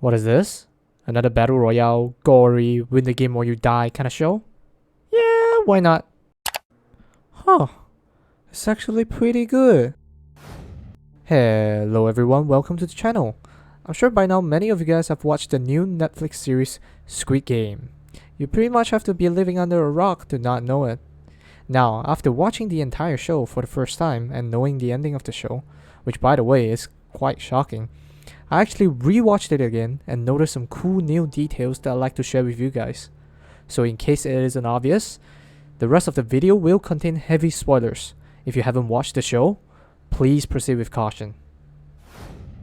What is this? Another battle royale, gory, win the game or you die kind of show? Yeah, why not? Huh, it's actually pretty good. Hello everyone, welcome to the channel. I'm sure by now many of you guys have watched the new Netflix series Squid Game. You pretty much have to be living under a rock to not know it. Now, after watching the entire show for the first time and knowing the ending of the show, which by the way is quite shocking, I actually rewatched it again and noticed some cool new details that I'd like to share with you guys. So in case it isn't obvious, the rest of the video will contain heavy spoilers. If you haven't watched the show, please proceed with caution.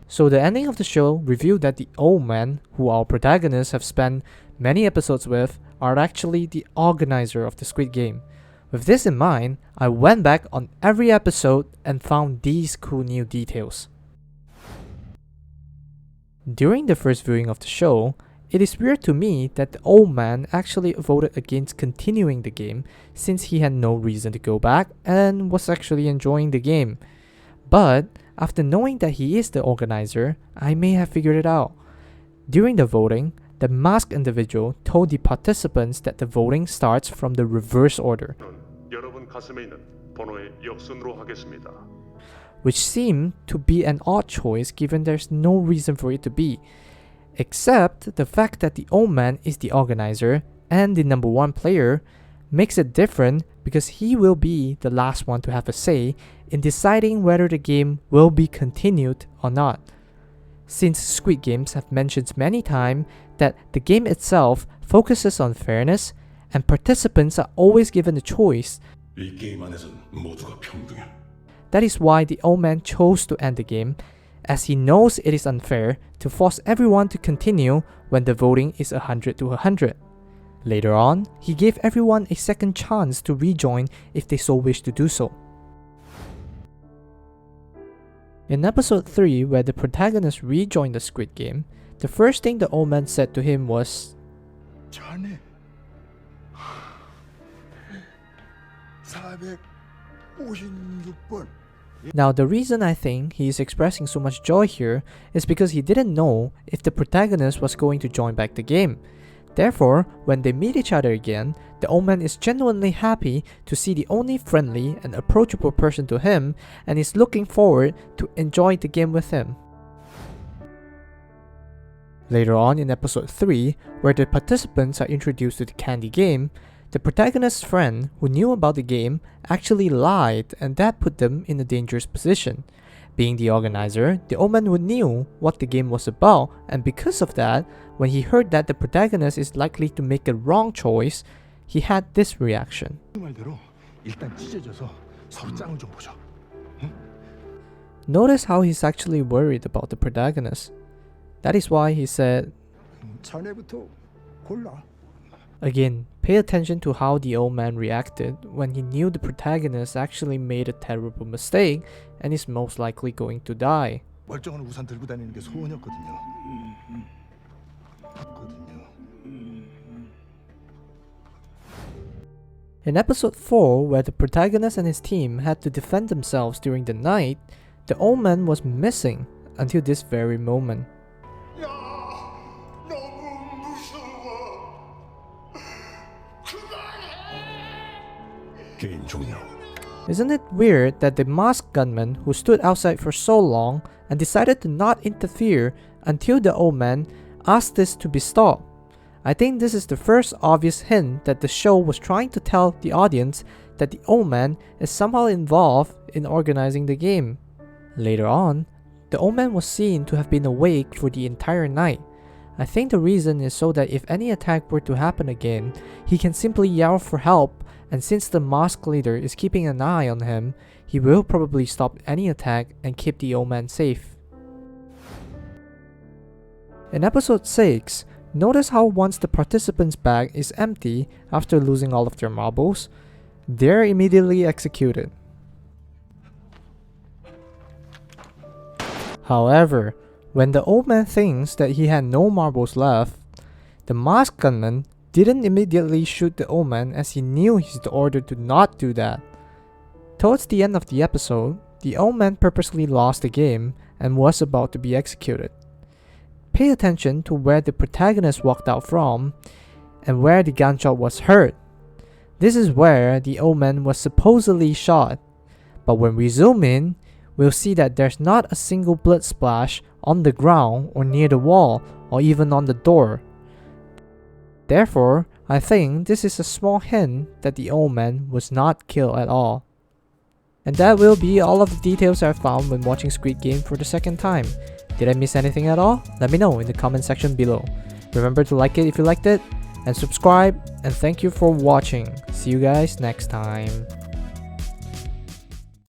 So the ending of the show revealed that the old man, who our protagonists have spent many episodes with, are actually the organizer of the Squid Game. With this in mind, I went back on every episode and found these cool new details. During the first viewing of the show, it is weird to me that the old man actually voted against continuing the game since he had no reason to go back and was actually enjoying the game. But after knowing that he is the organizer, I may have figured it out. During the voting, the masked individual told the participants that the voting starts from the reverse order, which seemed to be an odd choice given there's no reason for it to be, except the fact that the old man is the organizer and the number one player makes it different because he will be the last one to have a say in deciding whether the game will be continued or not. Since Squid Games have mentioned many times that the game itself focuses on fairness and participants are always given the choice, that is why the old man chose to end the game, as he knows it is unfair to force everyone to continue when the voting is 100 to 100. Later on, he gave everyone a second chance to rejoin if they so wish to do so. In episode 3, where the protagonist rejoined the Squid Game, the first thing the old man said to him was, "자네, 456번. Now the reason I think he is expressing so much joy here is because he didn't know if the protagonist was going to join back the game. Therefore, when they meet each other again, the old man is genuinely happy to see the only friendly and approachable person to him and is looking forward to enjoy the game with him. Later on in episode 3, where the participants are introduced to the candy game, the protagonist's friend who knew about the game actually lied, and that put them in a dangerous position. Being the organizer, the old man knew what the game was about, and because of that, when he heard that the protagonist is likely to make a wrong choice, he had this reaction. Notice how he's actually worried about the protagonist. That is why he said, again, pay attention to how the old man reacted when he knew the protagonist actually made a terrible mistake and is most likely going to die. In episode 4, where the protagonist and his team had to defend themselves during the night, the old man was missing until this very moment. Isn't it weird that the masked gunman who stood outside for so long and decided to not interfere until the old man asked this to be stopped? I think this is the first obvious hint that the show was trying to tell the audience that the old man is somehow involved in organizing the game. Later on, the old man was seen to have been awake for the entire night. I think the reason is so that if any attack were to happen again, he can simply yell for help, and since the masked leader is keeping an eye on him, he will probably stop any attack and keep the old man safe. In episode 6, notice how once the participants' bag is empty after losing all of their marbles, they're immediately executed. However, when the old man thinks that he had no marbles left, the masked gunman didn't immediately shoot the old man as he knew he's ordered to not do that. Towards the end of the episode, the old man purposely lost the game and was about to be executed. pay attention to where the protagonist walked out from and where the gunshot was heard. This is where the old man was supposedly shot, but when we zoom in, we'll see that there's not a single blood splash on the ground or near the wall or even on the door. Therefore, I think this is a small hint that the old man was not killed at all. And that will be all of the details I found when watching Squid Game for the second time. Did I miss anything at all? Let me know in the comment section below. Remember to like it if you liked it, and subscribe, and thank you for watching. See you guys next time.